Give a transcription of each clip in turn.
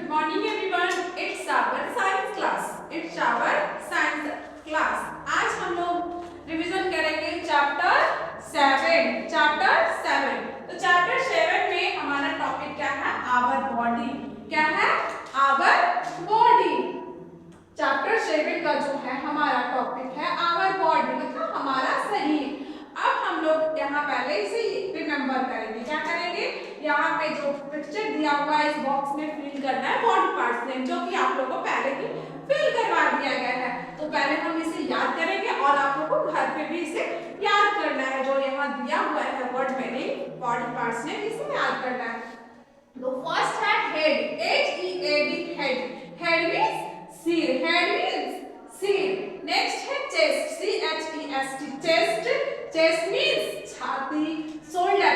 Good morning everyone. It's our science class. It's our science class. आज हम लोग revision करेंगे चैप्टर 7. तो चैप्टर 7 में हमारा टॉपिक क्या है? Our body. क्या है? Our body. चैप्टर 7 का जो है हमारा टॉपिक है आवर बॉडी, मतलब हमारा शरीर. अब हम लोग यहाँ पहले इसे रिमेम्बर करेंगे. क्या करेंगे? यहाँ पे जो पिक्चर दिया हुआ है इस बॉक्स में फिल करना है बॉडी पार्ट्स नेम, जो कि आप लोगों को पहले ही फिल करवा दिया गया है. तो पहले हम इसे याद करेंगे और आप लोगों को घर पे भी इसे याद करना है. जो यहाँ दिया हुआ है word meaning body parts name, इसे याद करना है. तो फर्स्ट है head. HEAD head. Head means सिर. हेड मींस सिर. नेक्स्ट है chest. CHEST chest. Chest means छाती. शोल्डर.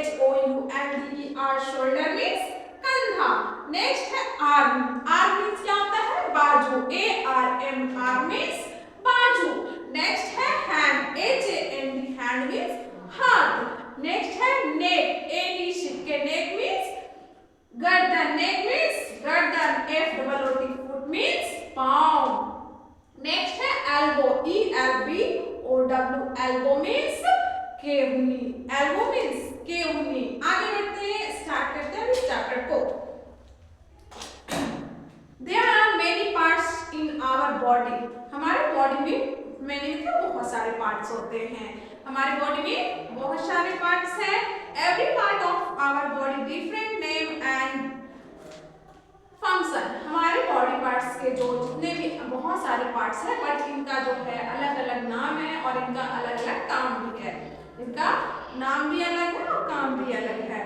SHOULDER शोल्डर मींस कंधा. नेक्स्ट है आर्म. आर्म मींस क्या होता है? बाजू. ARM आर्म मींस बाजू. नेक्स्ट है हैंड. HAND हैंड मींस हाथ. नेक्स्ट है नेक. NEK नेक मींस गर्दन. नेक मींस गर्दन. FOOT फुट मींस पाँव. नेक्स्ट है एल्बो. ELBOW एल्बो मींस केहूनी. एल्बो मींस केहूनी. आगे बढ़ते हैं, स्टार्ट करते हैं इस चैप्टर को. There are many parts in our body. हमारे बॉडी में मैंने मतलब बहुत सारे पार्ट्स होते हैं. हमारे बॉडी में बहुत सारे पार्ट्स हैं. Every part of our body different name and function. हमारे बॉडी पार्ट्स के जो जितने भी बहुत सारे पार्ट्स हैं, बट इनका जो है अलग अलग नाम है और इनका अलग अलग काम भी है. इनका नाम भी अलग है और काम भी अलग है.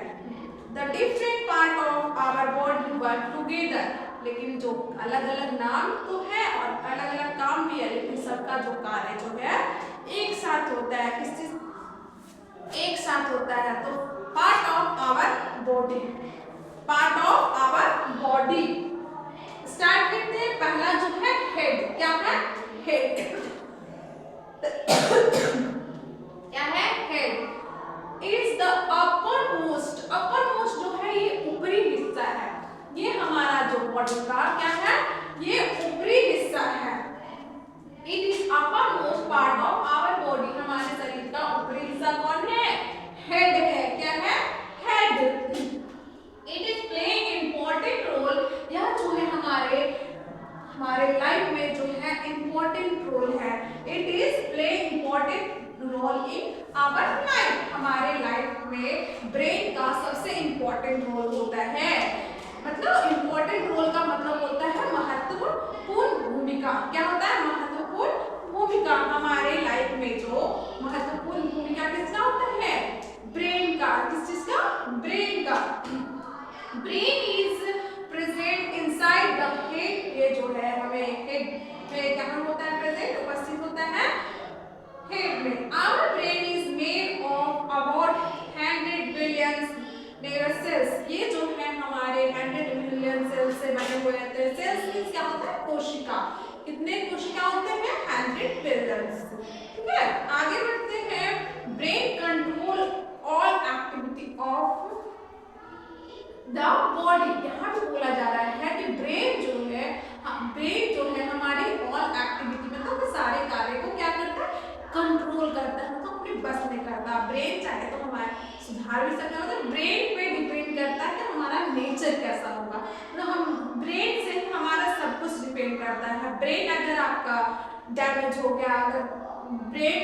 The different part of our body work together. लेकिन जो अलग अलग नाम तो है और अलग अलग काम भी है, लेकिन सबका जो कार्य जो है एक साथ होता है. किस चीज एक साथ होता है? तो part of our body. Part of our body. Start करते हैं. पहला जो है हेड. क्या है? हेड. क्या है? Head. It's the upper most. Upper most जो है ये ऊपरी हिस्सा है. ये हमारा जो बॉडी का क्या है? ये ऊपरी हिस्सा है. It is upper most part of our body. हमारे शरीर का ऊपरी हिस्सा कौन है? हेड है. क्या है? Head. It is playing important role. यह जो है हमारे लाइफ में जो है इम्पोर्टेंट रोल है. It is playing important role in our life. हमारे लाइफ में ब्रेन का सबसे इम्पोर्टेंट रोल होता है. मतलब इम्पोर्टेंट रोल का मतलब होता है महत्वपूर्ण भूमिका. क्या होता है? महत्वपूर्ण भूमिका. हमारे लाइफ में जो महत्वपूर्ण भूमिका किसका होता है? ब्रेन का. किस चीज का? ब्रेन का. Brain is present inside the head. ये जो है हमें हेड में कहाँ होता है? प्रेजेंट उपस्थित होता है हेड में. Our brain is made of about 100 billion nerve cells. ये जो है हमारे 100 मिलियन सेल्स से बने हुए होते हैं. सेल्स मींस क्या होता है? कोशिका. कितने कोशिका होते हैं? 100 बिलियन. ठीक है, आगे बढ़ते हैं. Brain control all activity of the body. यहाँ पे बोला जा रहा है कि ब्रेन जो है हमारी ऑल एक्टिविटी मतलब सारे कार्य को क्या करता है? कंट्रोल करता है, मतलब अपने बस में करता है. ब्रेन चाहे तो हमारे सुधार भी सकता है. मतलब ब्रेन पे डिपेंड करता है कि हमारा नेचर कैसा होगा. तो हम ब्रेन से ही हमारा सब कुछ डिपेंड करता है. ब्रेन अगर आपका डैमेज हो गया, अगर ब्रेन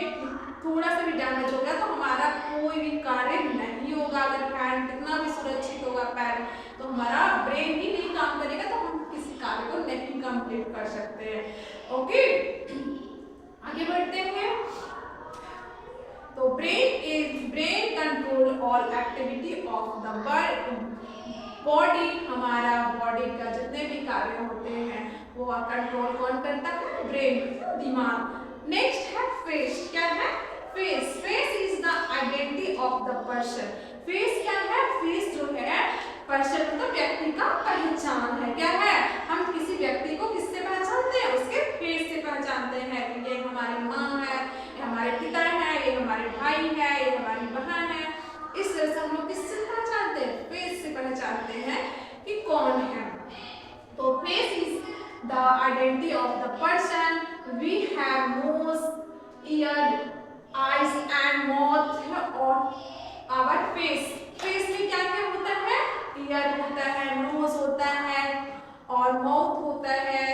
थोड़ा सा भी डैमेज हो गया तो हमारा कोई भी कार्य नहीं होगा. अगर हैंड कितना भी सुरक्षित होगा, पैर, तो हमारा ब्रेन ही नहीं काम करेगा तो हम किसी कार्य को नहीं कंप्लीट कर सकते हैं. ओके, आगे बढ़ते हैं. तो brain control all activity of the body. हमारा बॉडी का जितने भी कार्य होते हैं वो कंट्रोल कौन करता है? ब्रेन, दिमाग. नेक्स्ट है फेस. क्या है? Face. Face is the identity of the person. Face क्या है? फेस जो है पर्सन मतलब व्यक्ति का पहचान है. क्या है? हम किसी व्यक्ति को किससे पहचानते हैं? उसके फेस से पहचानते हैं कि ये हमारी माँ है, ये हमारे पिता है, ये हमारे भाई है, ये हमारी बहन है. इस तरह से हम लोग किससे पहचानते हैं? फेस से पहचानते हैं कि कौन है. face is the identity of the person. We have nose, ear, eyes and mouth और our face. face में क्या क्या होता है? ear होता है, nose होता है और mouth होता है,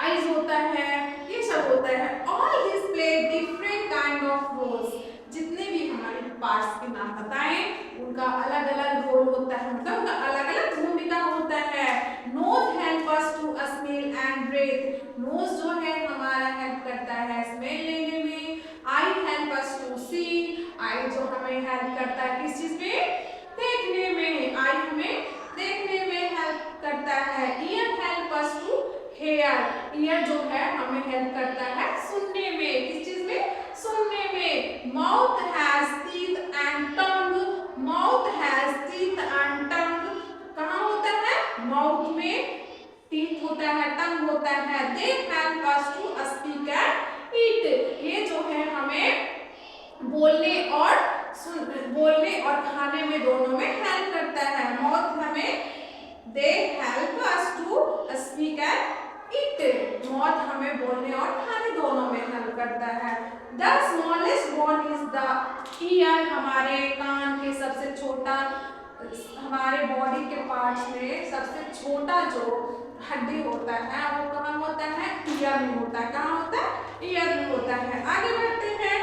eyes होता है, ये सब होता है. all these play different kind of roles. जितने भी हमारे पार्ट्स के नाम बताएं उनका अलग अलग रोल होता है, मतलब उनका अलग अलग भूमिका होता है. Nose help us to smell and breathe. Nose जो है हमारा हेल्प करता है स्मेल लेने में. आई हेल्प अस टू सी. आई जो हमें हेल्प करता है किस चीज में? देखने में. आई हमें देखने में हेल्प करता है. Ear help us to hear. Ear जो है हमें हेल्प करता है सुनने में. किस चीज में? सुनने में. Mouth has teeth and tongue. Mouth has teeth and tongue. कहाँ होता है? माउथ में टीथ होता है, टंग होता है. They help us to speak and eat. ये जो है हमें बोलने और खाने में दोनों में हेल्प करता है. माउथ हमें they help us to speak and eat. Mouth हमें बोलने और खाने दोनों में हेल्प करता है. The smallest bone is the ear. हमारे कान के सबसे छोटा, हमारे बॉडी के पार्ट्स में सबसे छोटा जो हड्डी होता है वो कहाँ होता है? ईयर में होता है. कहाँ होता है? ईयर में होता है. आगे बढ़ते हैं.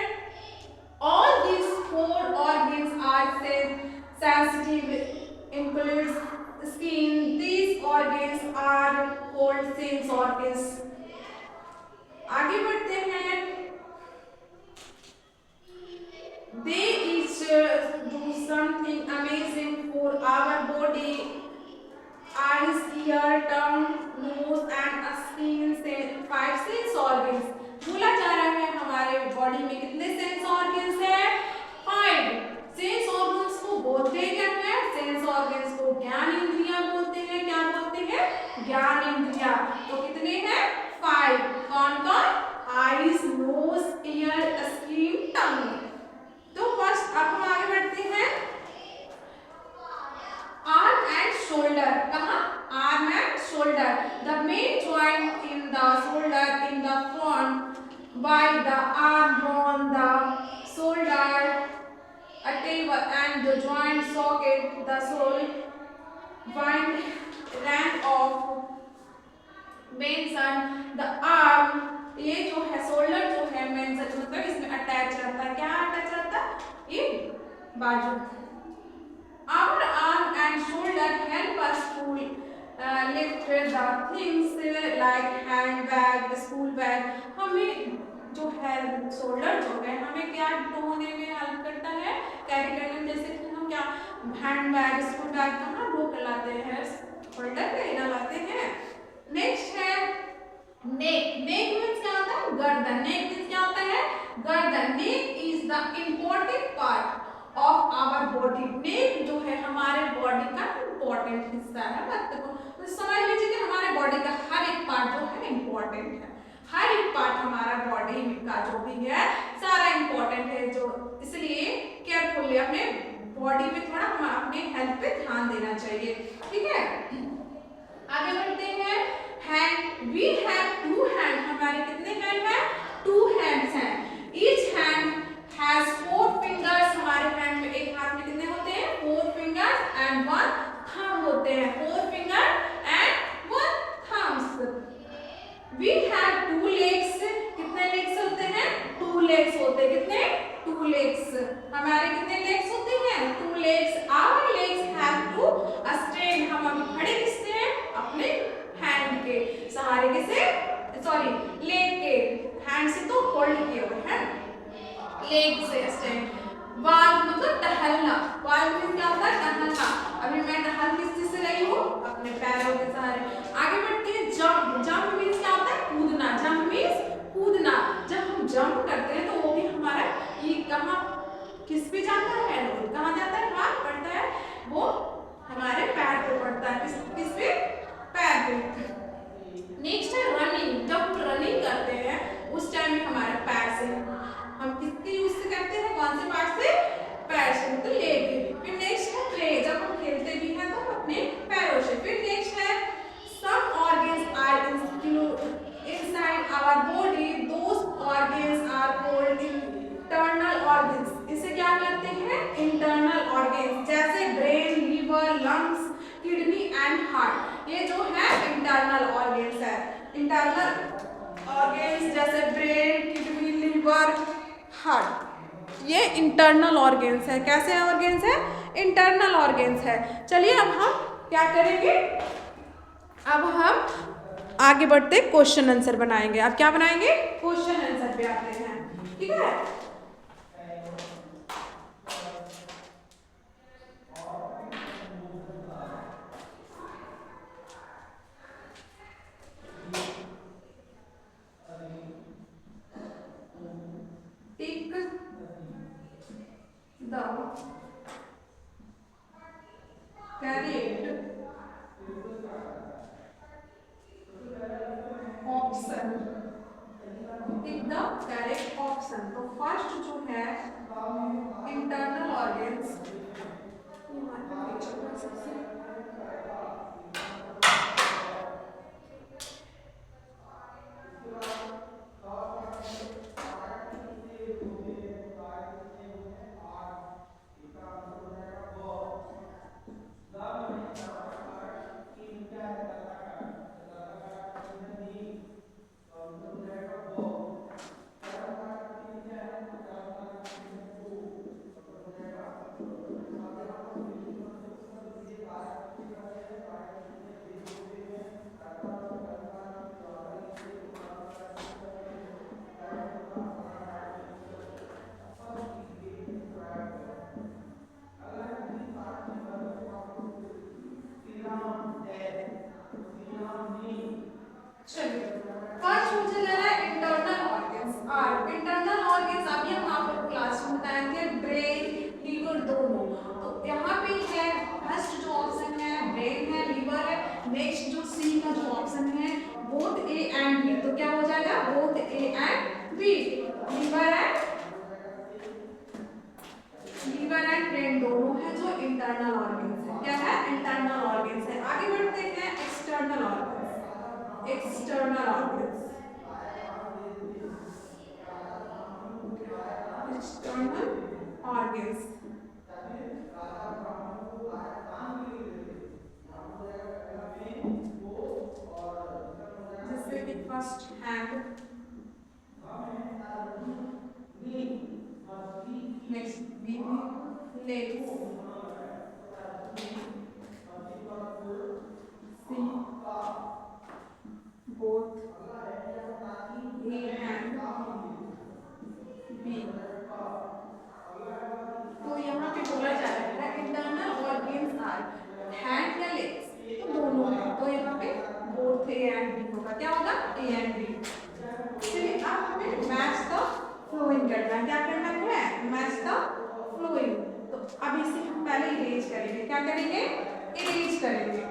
All these four organs are sensitive, includes skin. These organs are called sense organs. आगे बढ़ते हैं. They each do something amazing for our body. Eyes, ear, tongue, nose and skin. 5 sense organs. बोला जा रहा है हमारे बॉडी में कितने सेंस ऑर्गन्स हैं? 5. सेंस ऑर्गन्स को बोलते क्या है? सेंस ऑर्गन्स को ज्ञान इंद्रियां बोलते हैं. क्या बोलते हैं? ज्ञान इंद्रियां. तो कितने हैं? 5. कौन कौन? Eyes, nose, ear, skin, tongue. तो फर्स्ट अब हम आगे बढ़ते हैं. Arm and shoulder. कहाँ? Arm and shoulder. The main joint in the shoulder in the front by the arm bone, the shoulder, a table and the joint socket, the sole, wind, rank of mention, the arm. ये जो है shoulder जो है mention मतलब इसमें attach रहता है. क्या अटैच रहता है? ये बाजू. Our arm and shoulder help us to lift the things like handbag, school bag. हमें जो है शोल्डर जो है हमें क्या ढोने में हेल्प करता है? कैरी करने में. जैसे कि हम क्या हैंड बैग, स्कूल बैग कहाँ ढो कर लाते हैं? शोल्डर पे ना लाते हैं. नेक्स्ट है नेक. नेक मीन्स क्या होता है? गर्दन. नेक मीन्स क्या होता है? गर्दन. Neck is the important part of our body. Neck जो है हमारे बॉडी का इम्पोर्टेंट हिस्सा है. महत्वपूर्ण. तो समझ लीजिए कि हमारे बॉडी का हर एक पार्ट जो है इम्पोर्टेंट है. हर एक पार्ट हमारा बॉडी का जो भी है सारा इम्पोर्टेंट है. जो इसलिए केयरफुली अपने बॉडी पे थोड़ा हम अपने हेल्थ पे ध्यान देना चाहिए. ठीक है. आगे बढ़ते हैं. हैंड. We have 2 hand. हमारे कितने हैंड हैं? 2 हैंड्स हैं. Each hand has 4 fingers. हमारे हैंड में एक हाथ में कितने होते हैं? 4 फिंगर्स एंड 1 थंब होते हैं. 4 finger and 1 thumbs. We have 2 legs. कितने legs होते हैं? 2 legs होते हैं. कितने? 2 legs. हमारे कितने legs होते हैं? 2 legs. Our legs have to stand. हम अभी खड़े किससे हैं? अपने hand के सहारे के से, सॉरी leg के. hand से तो hold किए हुए हैं. leg से stand. वाल मतलब टहलना. वाल में क्या होता है? टहलना. अभी मैं टहल किस चीज से रही हूँ? अपने पैरों के सहारे. आगे बढ़ते हैं. जंप. जंप मीन्स क्या होता है? कूदना. जंप मीन्स कूदना. जब हम जंप करते हैं तो वो भी हमारा ये कहाँ किस पे जाता है? कहाँ जाता है? हाथ पड़ता है वो हमारे पैर पे पड़ता है. किस पे? पैर पे. नेक्स्ट है रनिंग. जब हम रनिंग करते हैं उस टाइम में हमारे पैर से हम किसके यूज से करते हैं? कौन से पार्ट से? पैर से. तो लेग. फिर नेक्स्ट है प्ले. जब हम खेलते भी हैं तो अपने पैरों से. फिर नेक्स्ट है हार्ट, ये जो है इंटरनल ऑर्गेन्स है। इंटरनल ऑर्गेन्स जैसे ब्रेन, किडनी, लीवर, हार्ट, ये इंटरनल ऑर्गेन्स है। कैसे ऑर्गेन्स है? इंटरनल ऑर्गेन्स है। चलिए अब हम क्या करेंगे, अब हम आगे बढ़ते क्वेश्चन आंसर बनाएंगे। अब क्या बनाएंगे? क्वेश्चन आंसर पे आते हैं, ठीक है। Tick the correct option, tick the correct option. तो फर्स्ट जो है इंटरनल ऑर्गेन्स, फर्स्ट मुझे लेना है internal organs. Are internal organs अभी हम आपको क्लास में बताए थे, ब्रेन, लीवर दोनों। तो यहाँ पे है फर्स्ट जो ऑप्शन है ब्रेन है, लीवर है। नेक्स्ट जो सी का जो ऑप्शन है बोथ ए एंड बी, तो क्या हो जाएगा? Both A and B. Liver and brain दोनों है जो इंटरनल ऑर्गेन्स है। क्या है? इंटरनल ऑर्गेन्स है। आगे बढ़ते हैं external organs. External organs, external organs जैसे कि first hand, next B, legs, C both A and B. तो यहाँ पे बोला जा रहा है इंटरनल ऑर्गेन्स आर हैंड या लेग्स, तो दोनों है। तो यहाँ पे बोथ ए एंड बी होगा। क्या होगा? A and B. चलिए अब हमें मैच द फ्लोइंग करना है। क्या करना है? Match the flowing. तो अब इसे हम पहले इरेज करेंगे। क्या करेंगे? इरेज करेंगे।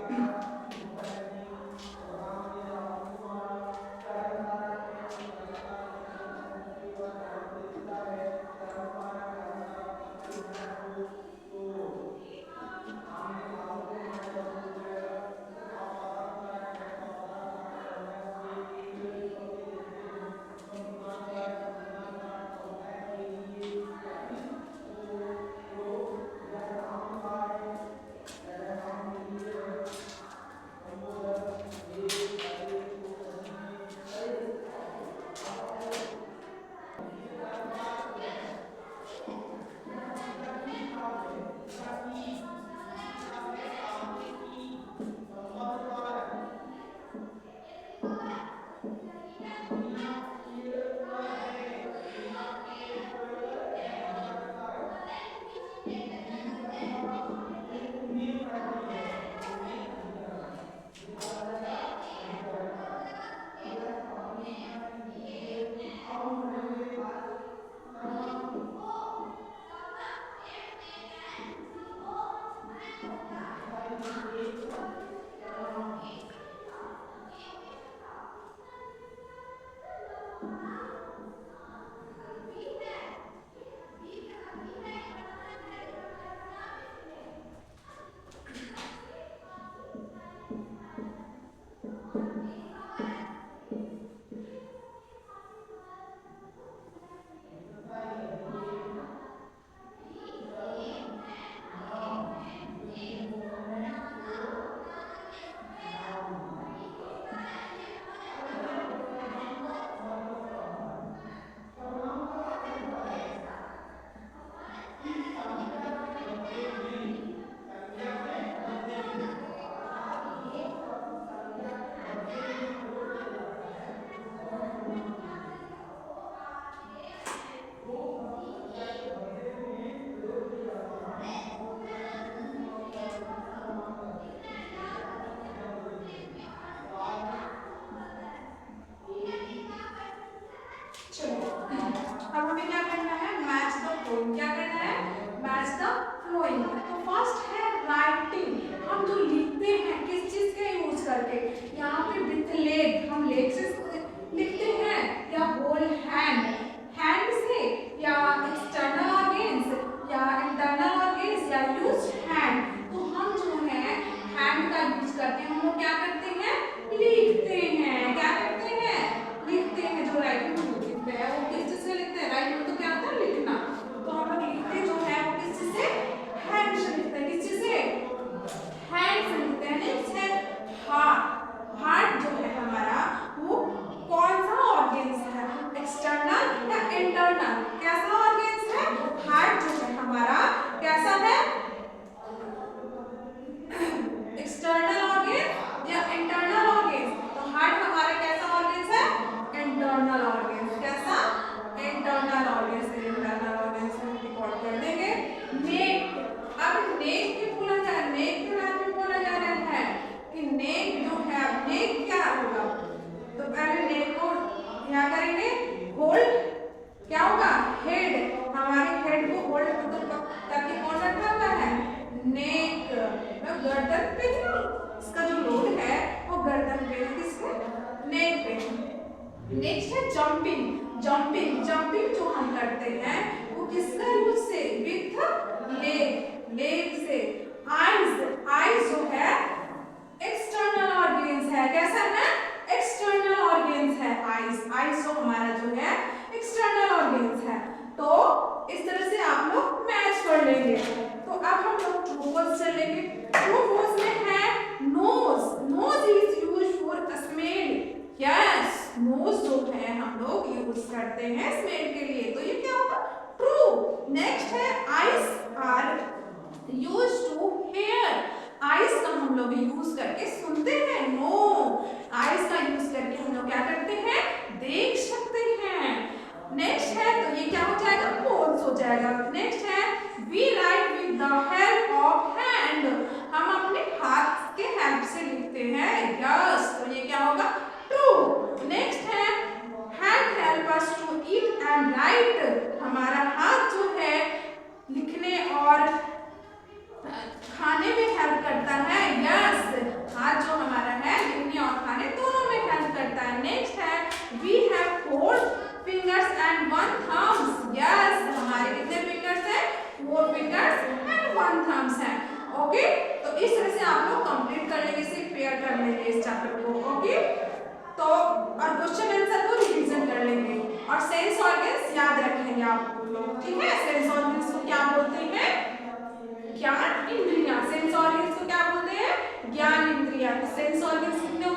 अब हम लोग ट्रू पॉज चलेंगे। ट्रू पॉज में है nose, nose is used for smell. Yes, nose जो है हम लोग यूज करते हैं स्मेल के लिए, तो ये क्या होगा? ट्रू। नेक्स्ट है eyes are used to hear. Eyes का हम लोग यूज करके सुनते हैं? नो, आईज का यूज करके हम लोग क्या करते हैं? देख सकते हैं। नेक्स्ट है, तो ये क्या हो जाएगा? फॉल्स हो जाएगा। नेक्स्ट है we write with the help of hand. हम अपने हाथ के हेल्प से लिखते हैं। यस, तो ये क्या होगा? ट्रू। नेक्स्ट है hand help us to eat and write. हमारा हाथ जो है लिखने और खाने में हेल्प करता है। यस, हाथ जो हमारा है लिखने और खाने दोनों में हेल्प करता है। नेक्स्ट है we have 4 fingers and 1 thumbs। Yes, हमारे कितने फिंगर्स हैं? 4 fingers and 1 thumbs है। ओके, तो इस तरह से आप लोग कंप्लीट कर लेंगे, सिर्फ पेयर कर लेंगे इस चैप्टर को। ओके, तो और क्वेश्चन आंसर को रिवीजन कर लेंगे और सेंस ऑर्गन्स याद रखेंगे आप लोग। ठीक है, सेंस ऑर्गन्स को क्या बोलते हैं? ज्ञान इंद्रियां। सेंस ऑर्गन्स को क्या बोलते हैं? ज्ञान इंद्रियां। सेंस ऑर्गन्स कितने